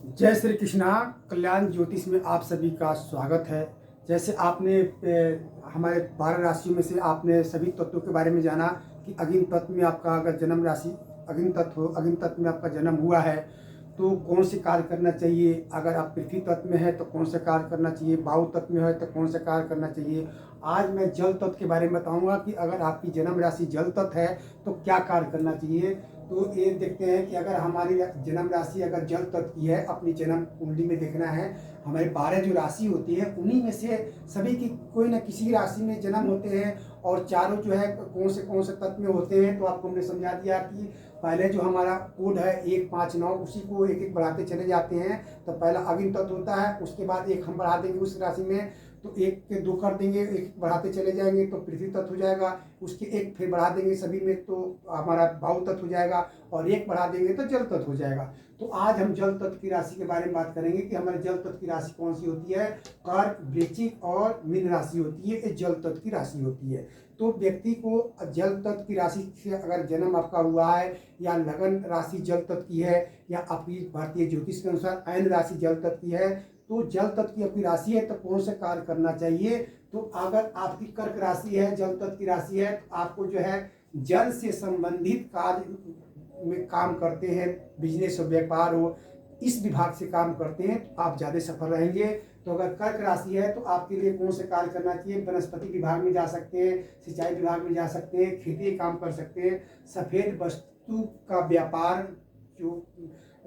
जय श्री कृष्णा। कल्याण ज्योतिष में आप सभी का स्वागत है। जैसे आपने हमारे 12 राशियों में से आपने सभी तत्वों के बारे में जाना कि अग्नि तत्व में आपका अगर जन्म राशि अग्नि तत्व हो, अग्नि तत्व में आपका जन्म हुआ है तो कौन से कार्य करना चाहिए। अगर आप पृथ्वी तत्व में है तो कौन से कार्य करना चाहिए, वायु तत्व में है तो कौन से कार्य करना चाहिए। आज मैं जल तत्व के बारे में बताऊंगा कि अगर आपकी जन्म राशि जल तत्व है तो क्या कार्य करना चाहिए। तो ये देखते हैं कि अगर हमारी जन्म राशि अगर जल तत्व की है, अपनी जन्म कुंडली में देखना है। हमारे 12 जो राशि होती है उन्हीं में से सभी की कोई ना किसी राशि में जन्म होते हैं और चारों जो है कौन से तत्व में होते हैं। तो आपको हमने समझा दिया कि पहले जो हमारा कोड है 159 उसी को एक एक बढ़ाते चले जाते हैं। तो पहला अग्नि तत्व होता है, उसके बाद एक हम बढ़ा देंगे उस राशि में तो एक के दो कर देंगे, एक बढ़ाते चले जाएंगे तो पृथ्वी तत्व हो जाएगा। उसके एक फिर बढ़ा देंगे सभी में तो हमारा वायु तत्व हो जाएगा और एक बढ़ा देंगे तो जल तत्व हो जाएगा। तो आज हम जल तत्व की राशि के बारे में बात करेंगे कि हमारे जल तत्व की राशि कौन सी होती है। कर्क, वृश्चिक और मीन राशि होती है, ये जल तत्व की राशि होती है। तो व्यक्ति को जल तत्व की राशि से अगर जन्म आपका हुआ है या लगन राशि जल तत्व की है या आपकी भारतीय ज्योतिष के अनुसार ऐन राशि जल तत्व की है तो जल तत्व की अपनी राशि है तो कौन सा कार्य करना चाहिए। तो अगर आपकी कर्क राशि है, जल तत्व की राशि है, तो आपको जो है जल से संबंधित कार्य में काम करते हैं, बिजनेस हो, व्यापार हो, इस विभाग से काम करते हैं तो आप ज़्यादा सफल रहेंगे। तो अगर कर्क राशि है तो आपके लिए कौन से कार्य करना चाहिए। वनस्पति विभाग में जा सकते हैं, सिंचाई विभाग में जा सकते हैं, खेती काम कर सकते हैं, सफ़ेद वस्तु का व्यापार, जो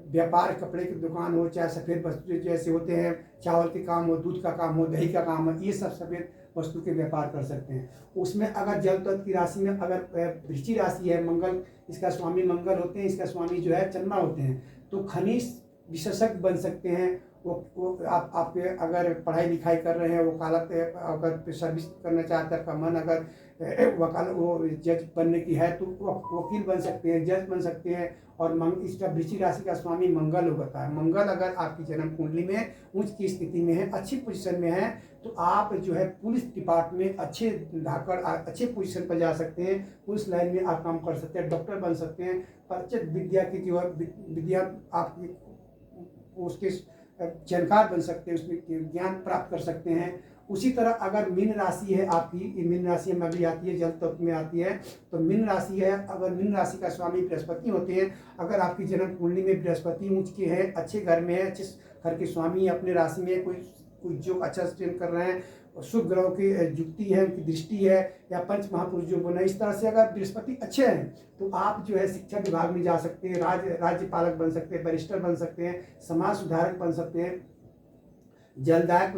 व्यापार कपड़े की दुकान हो, चाहे सफ़ेद वस्तु जैसे होते हैं, चावल के काम हो, दूध का काम हो, दही का काम हो, ये सब सफ़ेद वस्तु के व्यापार कर सकते हैं। उसमें अगर जल तत्व की राशि में अगर वृश्चिक राशि है, मंगल इसका स्वामी मंगल होते हैं, इसका स्वामी जो है चंद्रमा होते हैं, तो खनिज विशेषज्ञ बन सकते हैं। वो आपके अगर पढ़ाई लिखाई कर रहे हैं, वकालत अगर सर्विस करना चाहते हैं, आपका मन अगर वकाल वो जज बनने की है तो वकील बन सकते हैं, जज बन सकते हैं। और इसका वृश्चिक राशि का स्वामी मंगल होता है। मंगल अगर आपकी जन्म कुंडली में उच्च की स्थिति में है, अच्छी पोजीशन में है, तो आप जो है पुलिस डिपार्टमेंट अच्छे धाकड़ अच्छे पोजीशन पर जा सकते हैं, पुलिस लाइन में आप काम कर सकते हैं, डॉक्टर बन सकते हैं, परिचित विद्या की जो है विद्या आपकी उसके जानकार बन सकते हैं, उसमें ज्ञान प्राप्त कर सकते हैं। उसी तरह अगर मीन राशि है आपकी, ये मीन राशि में भी आती है, जल तत्व में आती है, तो मीन राशि है, अगर मीन राशि का स्वामी बृहस्पति होते हैं, अगर आपकी जन्म कुंडली में बृहस्पति उच्च के हैं, अच्छे घर में है, अच्छे घर के स्वामी अपने राशि में कोई जो अच्छा स्ट्रेन कर रहे हैं, शुभ ग्रहों की युक्ति है, उनकी दृष्टि है, या पंच महापुरुष जो बना, इस तरह से अगर बृहस्पति अच्छे हैं तो आप जो है शिक्षा विभाग में जा सकते हैं, राज्यपालक बन सकते हैं, बैरिस्टर बन सकते हैं, समाज सुधारक बन सकते हैं, जलदायक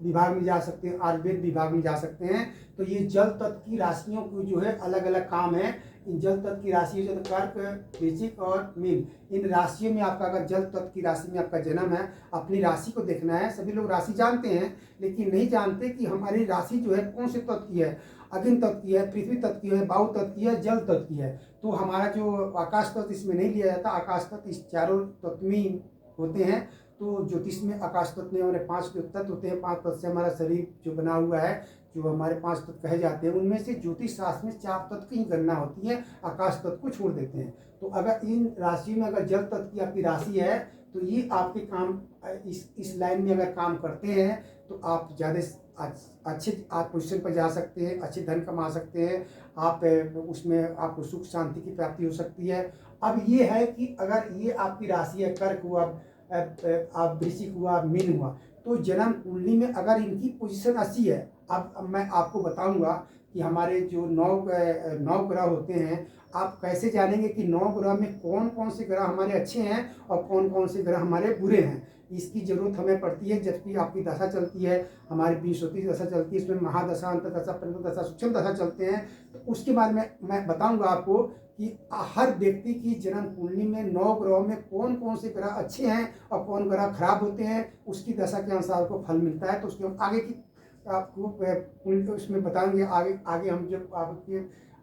विभाग में जा सकते हैं, आयुर्वेद विभाग में जा सकते हैं। तो ये जल तत्व की राशियों को जो है अलग अलग काम है। इन जल तत्व की राशि जो कर्क, वृश्चिक और मीन, इन राशियों में आपका अगर जल तत्व की राशि में आपका जन्म है, अपनी राशि को देखना है। सभी लोग राशि जानते हैं लेकिन नहीं जानते कि हमारी राशि जो है कौन से तत्व की है। अग्नि तत्व की है, पृथ्वी तत्व की है, वायु तत्व की है, जल तत्व की है। तो हमारा जो आकाश तत्व इसमें नहीं लिया जाता, आकाश तत्व इस चारों तत्व में होते हैं। तो ज्योतिष में आकाश तत्व में हमारे 5 तत्व होते हैं, 5 तत्व से हमारा शरीर जो बना हुआ है, जो हमारे 5 तत्व कहे जाते हैं, उनमें से ज्योतिष शास्त्र में 4 तत्व की गणना होती है, आकाश तत्व को छोड़ देते हैं। तो अगर इन राशि में अगर जल तत्व की आपकी राशि है तो ये आपके काम इस लाइन में अगर काम करते हैं तो आप ज़्यादा अच्छे आप पोजिशन पर जा सकते हैं, अच्छे धन कमा सकते हैं, आप उसमें आपको सुख शांति की प्राप्ति हो सकती है। अब ये है कि अगर ये आपकी राशि है, कर्क हुआ, आप वृश्चिक हुआ, मीन हुआ, तो जन्म कुंडली में अगर इनकी पोजीशन अच्छी है। अब मैं आपको बताऊंगा कि हमारे जो 9 ग्रह होते हैं, आप कैसे जानेंगे कि 9 ग्रह में कौन कौन से ग्रह हमारे अच्छे हैं और कौन कौन से ग्रह हमारे बुरे हैं। इसकी जरूरत हमें पड़ती है जबकि आपकी दशा चलती है, हमारी 20 दशा चलती है, इसमें महादशा, अंतर्दशा, परिणत सूक्ष्म दशा चलते हैं। तो उसके बाद मैं बताऊंगा आपको कि हर व्यक्ति की जन्म कुंडली में 9 ग्रहों में कौन कौन से ग्रह अच्छे हैं और कौन ग्रह खराब होते हैं, उसकी दशा के अनुसार को फल मिलता है। तो उसके हम आगे की आपको उसमें बताएंगे, आगे हम जब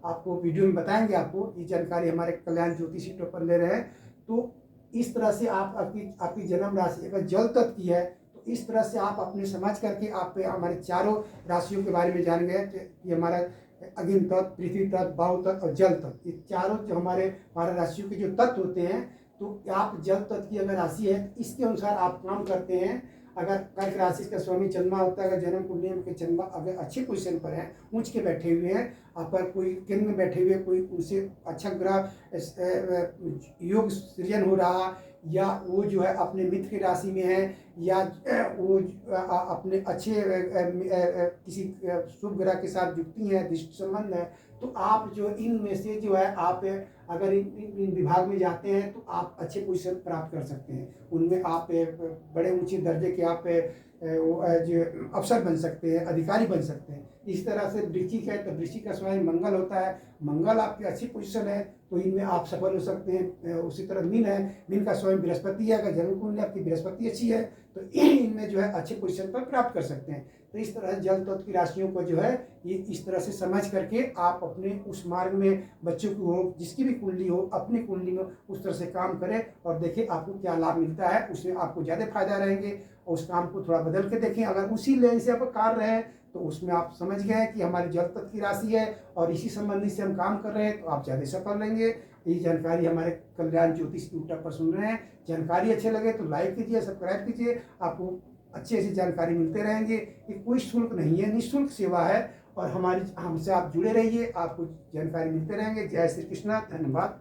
आपको वीडियो में बताएंगे। आपको ये जानकारी हमारे कल्याण ज्योतिषी पर ले रहे हैं। तो इस तरह से आप आपकी जन्म राशि अगर जल तत्व की है तो इस तरह से आप अपने समझ करके आप हमारे चारों राशियों के बारे में जान गए कि हमारा अग्नि तत्व, पृथ्वी तत्व, वायु तत्व और जल तत्व, ये चारों जो हमारे 12 राशियों के जो तत्व होते हैं, तो आप जल तत्व की अगर राशि है तो इसके अनुसार आप काम करते हैं। अगर कर्क राशि का स्वामी चंद्रमा होता है, अगर जन्म कुंडली में चंद्रमा अगर अच्छी पोजीशन पर है, ऊंच के बैठे हुए हैं, अगर कोई केंद्र में बैठे हुए कोई उनसे अच्छा ग्रह योग सृजन हो रहा, या वो जो है अपने मित्र की राशि में है, या वो अपने अच्छे किसी शुभ ग्रह के साथ जुड़ती हैं, दृष्टि संबंध है, तो आप जो इनमें से जो है आप अगर इन विभाग में जाते हैं तो आप अच्छे पोजीशन प्राप्त कर सकते हैं। उनमें आप बड़े ऊंचे दर्जे के आप जो अफसर बन सकते हैं, अधिकारी बन सकते हैं। इस तरह से वृश्चिक है तो वृश्चिक का स्वामी मंगल होता है, मंगल आपकी अच्छी पोजीशन है तो इनमें आप सफल हो सकते हैं। उसी तरह मीन है, मीन का स्वामी बृहस्पति है, अगर जन्म कुंडली आपकी बृहस्पति अच्छी है तो इनमें जो है अच्छे पोजीशन पर प्राप्त कर सकते हैं। तो इस तरह जल तत्व की राशियों को जो है ये इस तरह से समझ करके आप अपने उस मार्ग में बच्चों की हो, जिसकी भी कुंडली हो, अपनी कुंडली में उस तरह से काम करें और देखें आपको क्या लाभ मिलता है, उसमें आपको ज़्यादा फायदा रहेंगे। और उस काम को थोड़ा बदल के देखें, अगर उसी लाइन से आप कार्य रहे तो उसमें आप समझ गए कि हमारी जल तत्व की राशि है और इसी संबंधी से हम काम कर रहे हैं तो आप ज़्यादा सफल रहेंगे। ये जानकारी हमारे कल्याण ज्योतिष यूट्यूब पर सुन रहे हैं, जानकारी अच्छे लगे तो लाइक कीजिए, सब्सक्राइब कीजिए, आपको अच्छी अच्छी जानकारी मिलते रहेंगे। ये कोई शुल्क नहीं है, निःशुल्क सेवा है और हमसे आप जुड़े रहिए, आपको जानकारी मिलते रहेंगे। जय श्री कृष्णा, धन्यवाद।